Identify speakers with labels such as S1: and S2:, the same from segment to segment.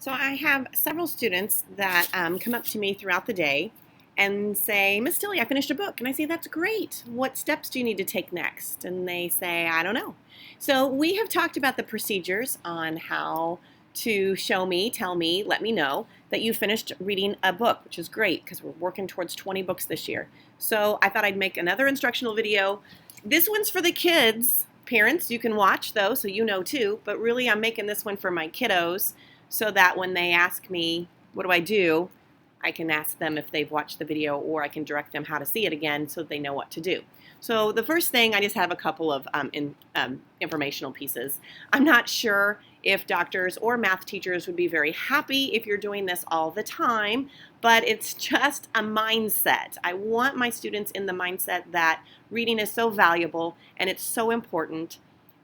S1: So I have several students that come up to me throughout the day and say, Miss Tilly, I finished a book. And I say, that's great. What steps do you need to take next? And they say, I don't know. So we have talked about the procedures on how to show me, tell me, let me know that you finished reading a book, which is great because we're working towards 20 books this year. So I thought I'd make another instructional video. This one's for the kids. Parents, you can watch though, so you know too. But really, I'm making this one for my kiddos so that when they ask me, what do? I can ask them if they've watched the video, or I can direct them how to see it again so they know what to do. So the first thing, I just have a couple of informational pieces. I'm not sure if doctors or math teachers would be very happy if you're doing this all the time, but it's just a mindset. I want my students in the mindset that reading is so valuable and it's so important,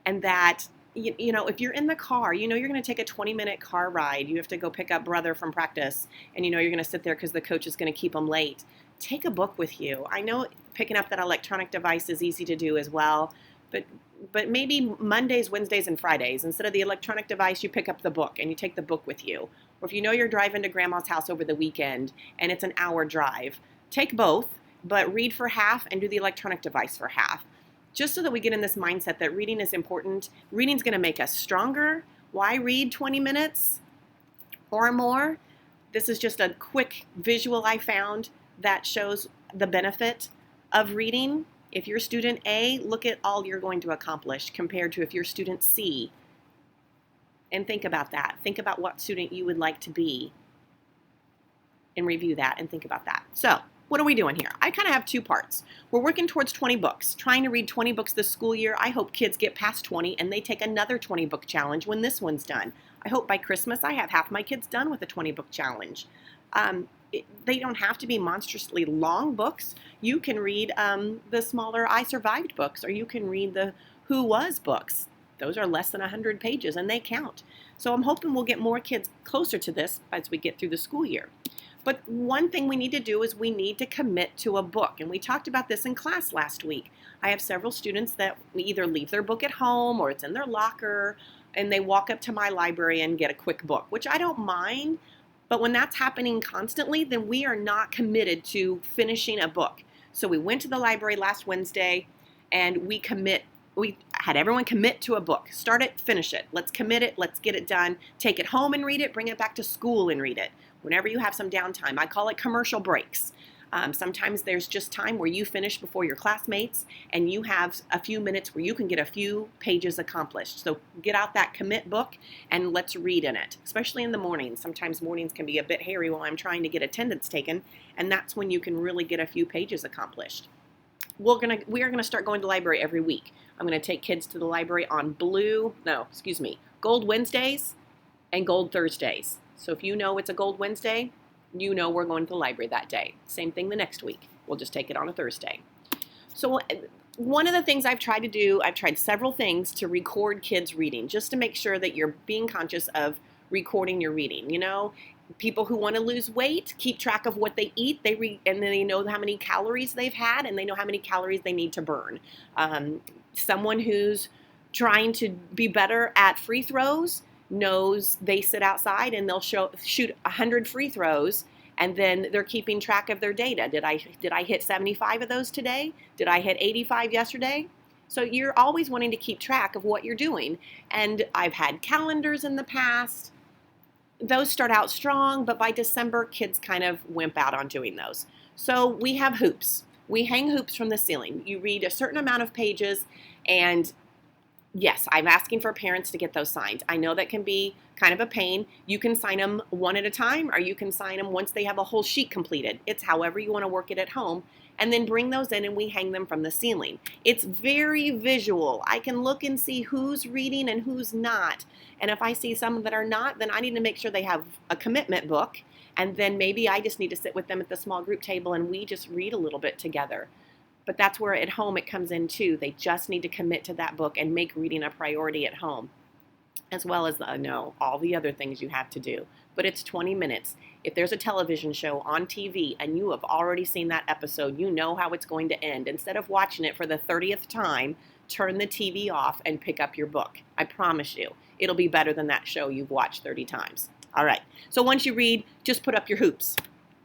S1: and that you know, if you're in the car, you know you're going to take a 20-minute car ride. You have to go pick up brother from practice, and you know you're going to sit there because the coach is going to keep them late. Take a book with you. I know picking up that electronic device is easy to do as well, but maybe Mondays, Wednesdays, and Fridays, instead of the electronic device, you pick up the book and you take the book with you. Or if you know you're driving to grandma's house over the weekend and it's an hour drive, take both, but read for half and do the electronic device for half. Just so that we get in this mindset that reading is important. Reading's going to make us stronger. Why read 20 minutes or more? This is just a quick visual I found that shows the benefit of reading. If you're student A, look at all you're going to accomplish compared to if you're student C. And think about that. Think about what student you would like to be and review that and think about that. So, what are we doing here? I kind of have two parts. We're working towards 20 books, trying to read 20 books this school year. I hope kids get past 20 and they take another 20 book challenge when this one's done. I hope by Christmas I have half my kids done with a 20 book challenge. They don't have to be monstrously long books. You can read the smaller I Survived books, or you can read the Who Was books. Those are less than 100 pages and they count. So I'm hoping we'll get more kids closer to this as we get through the school year. But one thing we need to do is we need to commit to a book. And we talked about this in class last week. I have several students that either leave their book at home or it's in their locker, and they walk up to my library and get a quick book, which I don't mind. But when that's happening constantly, then we are not committed to finishing a book. So we went to the library last Wednesday and we had everyone commit to a book. Start it, finish it. Let's commit it. Let's get it done. Take it home and read it. Bring it back to school and read it. Whenever you have some downtime, I call it commercial breaks. Sometimes there's just time where you finish before your classmates and you have a few minutes where you can get a few pages accomplished. So get out that commit book and let's read in it, especially in the mornings. Sometimes mornings can be a bit hairy while I'm trying to get attendance taken, and that's when you can really get a few pages accomplished. We are gonna start going to the library every week. I'm gonna take kids to the library on Gold Wednesdays and Gold Thursdays. So if you know it's a Gold Wednesday, you know we're going to the library that day. Same thing the next week. We'll just take it on a Thursday. So one of the things I've tried to do, I've tried several things to record kids reading, just to make sure that you're being conscious of recording your reading. You know, people who want to lose weight keep track of what they eat. They read, and then they know how many calories they've had, and they know how many calories they need to burn. Someone who's trying to be better at free throws knows they sit outside and they'll shoot 100 free throws, and then they're keeping track of their data. Did I hit 75 of those today? Did I hit 85 yesterday? So you're always wanting to keep track of what you're doing. And I've had calendars in the past. Those start out strong, but by December, kids kind of wimp out on doing those. So we have hoops. We hang hoops from the ceiling. You read a certain amount of pages, and yes, I'm asking for parents to get those signed. I know that can be kind of a pain. You can sign them one at a time, or you can sign them once they have a whole sheet completed. It's however you want to work it at home. And then bring those in and we hang them from the ceiling. It's very visual. I can look and see who's reading and who's not. And if I see some that are not, then I need to make sure they have a commitment book. And then maybe I just need to sit with them at the small group table and we just read a little bit together. But that's where at home it comes in too. They just need to commit to that book and make reading a priority at home, as well as all the other things you have to do. But it's 20 minutes. If there's a television show on TV and you have already seen that episode, you know how it's going to end. Instead of watching it for the 30th time, turn the TV off and pick up your book. I promise you, it'll be better than that show you've watched 30 times. All right. So once you read, just put up your hoops.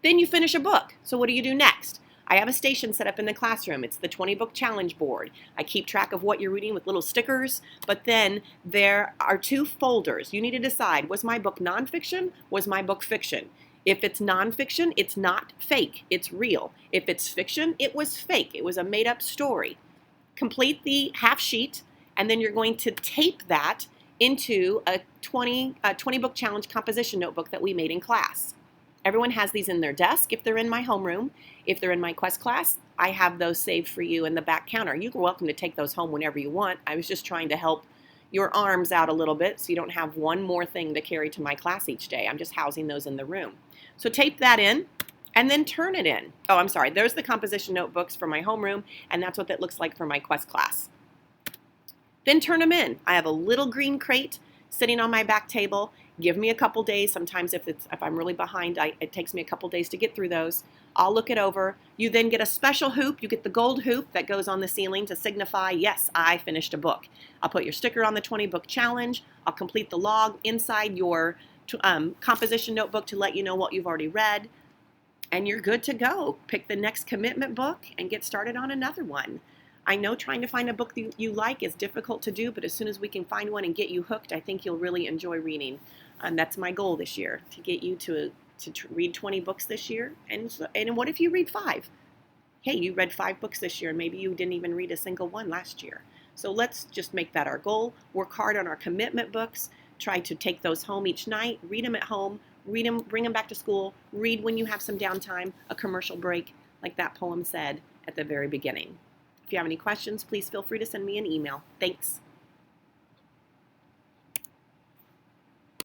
S1: Then you finish a book. So what do you do next? I have a station set up in the classroom. It's the 20 book challenge board. I keep track of what you're reading with little stickers, but then there are 2 folders. You need to decide, was my book nonfiction? Was my book fiction? If it's nonfiction, it's not fake, it's real. If it's fiction, it was fake. It was a made-up story. Complete the half sheet, and then you're going to tape that into a 20 book challenge composition notebook that we made in class. Everyone has these in their desk if they're in my homeroom. If they're in my Quest class, I have those saved for you in the back counter. You're welcome to take those home whenever you want. I was just trying to help your arms out a little bit so you don't have one more thing to carry to my class each day. I'm just housing those in the room. So tape that in and then turn it in. Oh, I'm sorry. There's the composition notebooks for my homeroom, and that's what that looks like for my Quest class. Then turn them in. I have a little green crate sitting on my back table. Give me a couple days. Sometimes if I'm really behind, it takes me a couple days to get through those. I'll look it over. You then get a special hoop. You get the gold hoop that goes on the ceiling to signify, yes, I finished a book. I'll put your sticker on the 20 book challenge. I'll complete the log inside your composition notebook to let you know what you've already read. And you're good to go. Pick the next commitment book and get started on another one. I know trying to find a book that you like is difficult to do, but as soon as we can find one and get you hooked, I think you'll really enjoy reading. That's my goal this year, to get you to read 20 books this year. And what if you read 5? Hey, you read 5 books this year, and maybe you didn't even read a single one last year. So let's just make that our goal. Work hard on our commitment books. Try to take those home each night. Read them at home. Read them, bring them back to school. Read when you have some downtime, a commercial break, like that poem said at the very beginning. If you have any questions, please feel free to send me an email. Thanks.